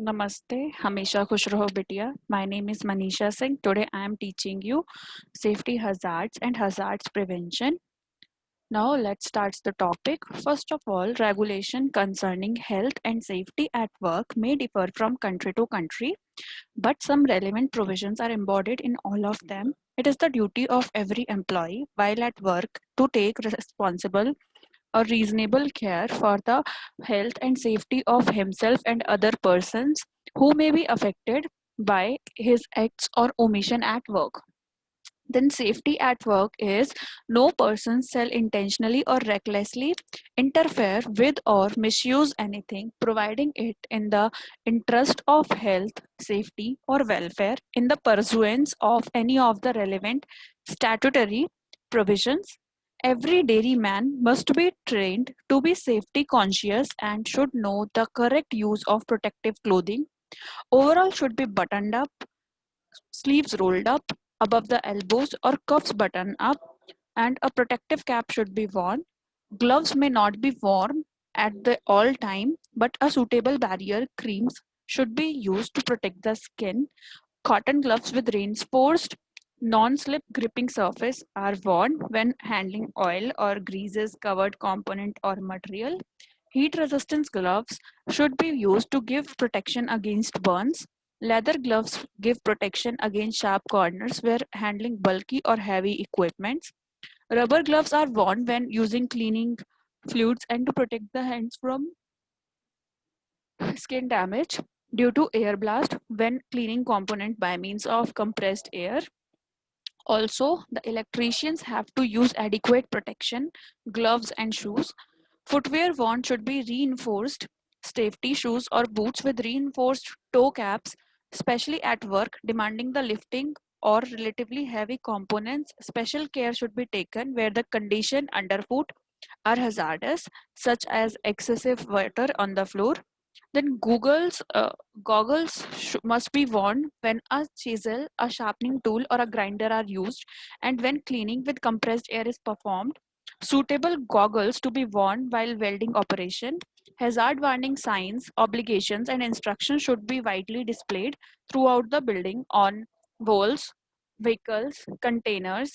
Namaste, Hamisha Khush Raho Bitiya. My name is Manisha Singh. Today I am teaching you safety hazards and hazards prevention. Now let's start the topic. First of all, regulation concerning health and safety at work may differ from country to country, but some relevant provisions are embodied in all of them. It is the duty of every employee while at work to take responsible or reasonable care for the health and safety of himself and other persons who may be affected by his acts or omission at work. Then, safety at work is no person shall intentionally or recklessly interfere with or misuse anything, providing it in the interest of health, safety, or welfare in the pursuance of any of the relevant statutory provisions. Every dairyman must be trained to be safety conscious and should know the correct use of protective clothing. Overall should be buttoned up, sleeves rolled up above the elbows or cuffs buttoned up, and a protective cap should be worn. Gloves may not be worn at the all time, but a suitable barrier creams should be used to protect the skin. Cotton gloves with reinforced non-slip gripping surface are worn when handling oil or greases covered component or material. Heat resistance gloves should be used to give protection against burns. Leather gloves give protection against sharp corners where handling bulky or heavy equipment. Rubber gloves are worn when using cleaning fluids and to protect the hands from skin damage due to air blast when cleaning component by means of compressed air. Also, the electricians have to use adequate protection, gloves and shoes. Footwear worn should be reinforced safety shoes or boots with reinforced toe caps, especially at work, demanding the lifting or relatively heavy components. Special care should be taken where the condition underfoot are hazardous, such as excessive water on the floor. Then goggles must be worn when a chisel, a sharpening tool, or a grinder are used, and when cleaning with compressed air is performed. Suitable goggles to be worn while welding operation. Hazard warning signs, obligations, and instructions should be widely displayed throughout the building on walls, vehicles, containers,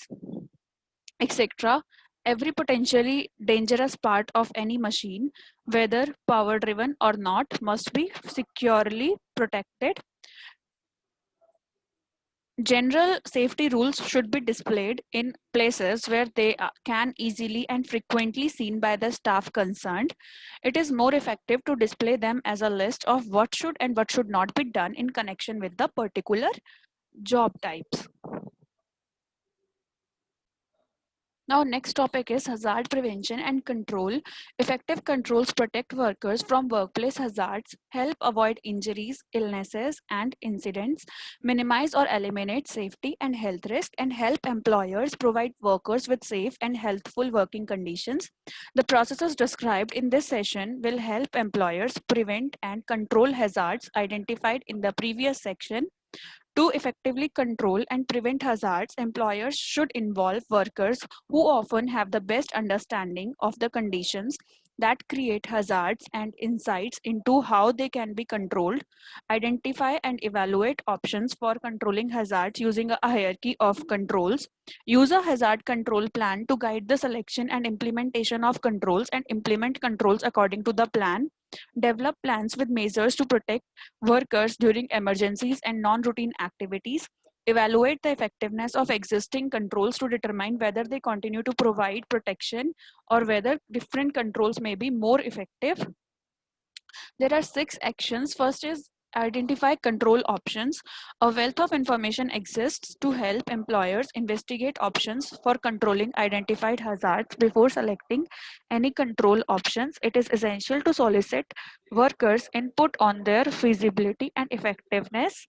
etc. Every potentially dangerous part of any machine, whether power driven or not, must be securely protected. General safety rules should be displayed in places where they can easily and frequently seen by the staff concerned. It is more effective to display them as a list of what should and what should not be done in connection with the particular job types. Now, next topic is hazard prevention and control. Effective controls protect workers from workplace hazards, help avoid injuries, illnesses, and incidents, minimize or eliminate safety and health risk, and help employers provide workers with safe and healthful working conditions. The processes described in this session will help employers prevent and control hazards identified in the previous section. To effectively control and prevent hazards, employers should involve workers who often have the best understanding of the conditions that create hazards and insights into how they can be controlled, identify and evaluate options for controlling hazards using a hierarchy of controls, use a hazard control plan to guide the selection and implementation of controls and implement controls according to the plan, develop plans with measures to protect workers during emergencies and non-routine activities, evaluate the effectiveness of existing controls to determine whether they continue to provide protection or whether different controls may be more effective. There are 6 actions. First is identify control options. A wealth of information exists to help employers investigate options for controlling identified hazards before selecting any control options. It is essential to solicit workers' input on their feasibility and effectiveness.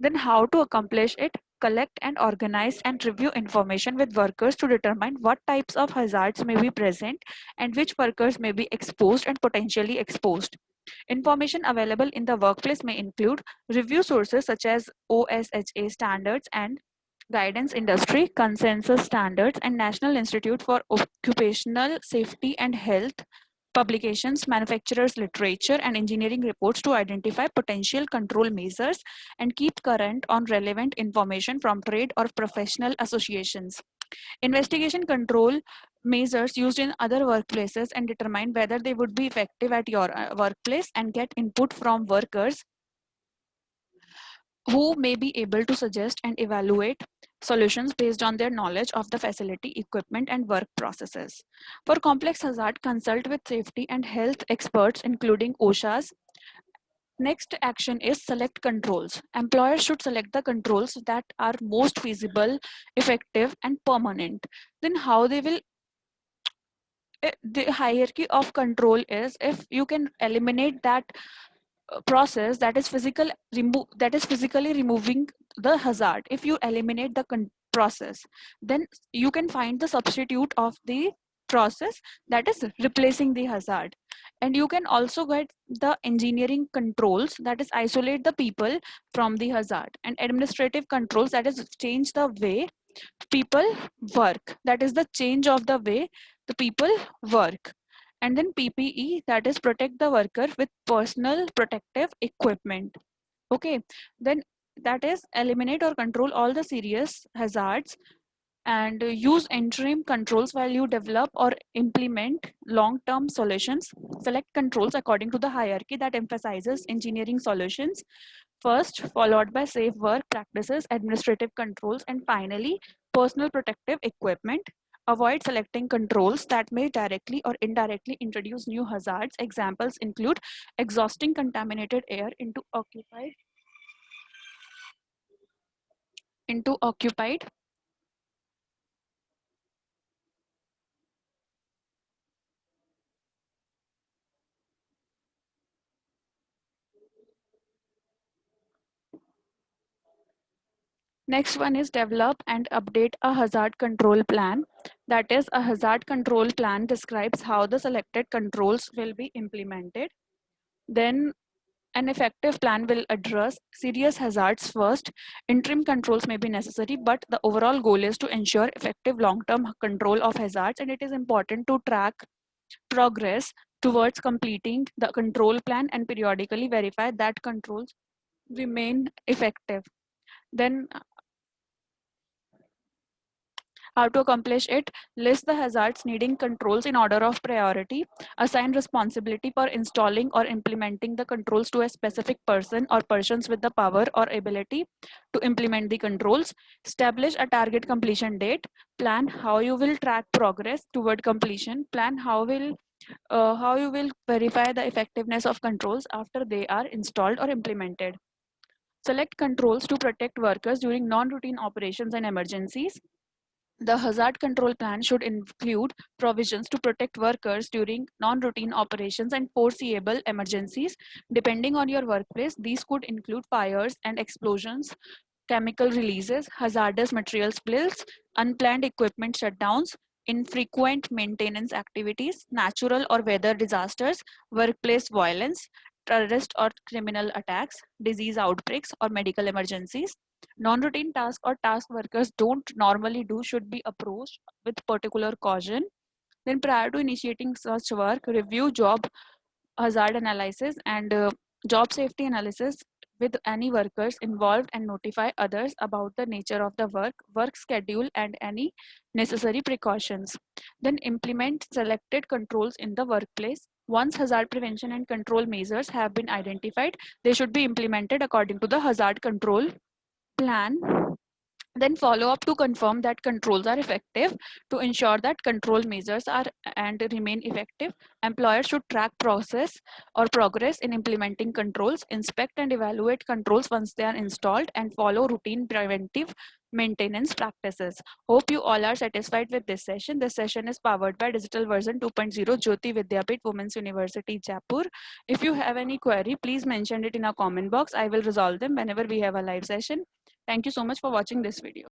Then, how to accomplish it? Collect and organize and review information with workers to determine what types of hazards may be present and which workers may be exposed and potentially exposed. Information available in the workplace may include review sources such as OSHA standards and guidance industry consensus standards and National Institute for Occupational Safety and Health publications, manufacturers' literature, and engineering reports to identify potential control measures and keep current on relevant information from trade or professional associations. Investigation control measures used in other workplaces and determine whether they would be effective at your workplace and get input from workers who may be able to suggest and evaluate solutions based on their knowledge of the facility, equipment, and work processes. For complex hazard, consult with safety and health experts, including OSHA's. Next action is select controls. Employers should select the controls that are most feasible, effective, and permanent. Then, how they will the hierarchy of control is if you can eliminate that process that is physically removing the hazard. If you eliminate the process, then you can find the substitute of the process that is replacing the hazard. And you can also get the engineering controls that is isolate the people from the hazard, and administrative controls that is change the way people work, that is the change of the way the people work. And then PPE, that is protect the worker with personal protective equipment. Okay, then that is eliminate or control all the serious hazards, and use interim controls while you develop or implement long-term solutions. Select controls according to the hierarchy that emphasizes engineering solutions first, followed by safe work practices, administrative controls, and finally, personal protective equipment. Avoid selecting controls that may directly or indirectly introduce new hazards. Examples include exhausting contaminated air into occupied. Next one is develop and update a hazard control plan. That is, a hazard control plan describes how the selected controls will be implemented. Then an effective plan will address serious hazards first. Interim controls may be necessary, but the overall goal is to ensure effective long-term control of hazards, and it is important to track progress towards completing the control plan and periodically verify that controls remain effective. Then how to accomplish it? List the hazards needing controls in order of priority. Assign responsibility for installing or implementing the controls to a specific person or persons with the power or ability to implement the controls. Establish a target completion date. Plan how you will track progress toward completion. Plan how you will verify the effectiveness of controls after they are installed or implemented. Select controls to protect workers during non-routine operations and emergencies. The hazard control plan should include provisions to protect workers during non-routine operations and foreseeable emergencies. Depending on your workplace, these could include fires and explosions, chemical releases, hazardous material spills, unplanned equipment shutdowns, infrequent maintenance activities, natural or weather disasters, workplace violence, terrorist or criminal attacks, disease outbreaks, or medical emergencies. Non-routine tasks or task workers don't normally do should be approached with particular caution. Then prior to initiating such work, review job hazard analysis and job safety analysis with any workers involved and notify others about the nature of the work schedule, and any necessary precautions. Then implement selected controls in the workplace. Once hazard prevention and control measures have been identified, they should be implemented according to the hazard control plan. Then follow up to confirm that controls are effective. To ensure that control measures are and remain effective, employers should track process or progress in implementing controls, inspect and evaluate controls once they are installed, and follow routine preventive maintenance practices. Hope you all are satisfied with this session. This session is powered by Digital Version 2.0 Jyoti Vidyapit Women's University Jaipur. If you have any query, please mention it in our comment box. I will resolve them whenever we have a live session. Thank you so much for watching this video.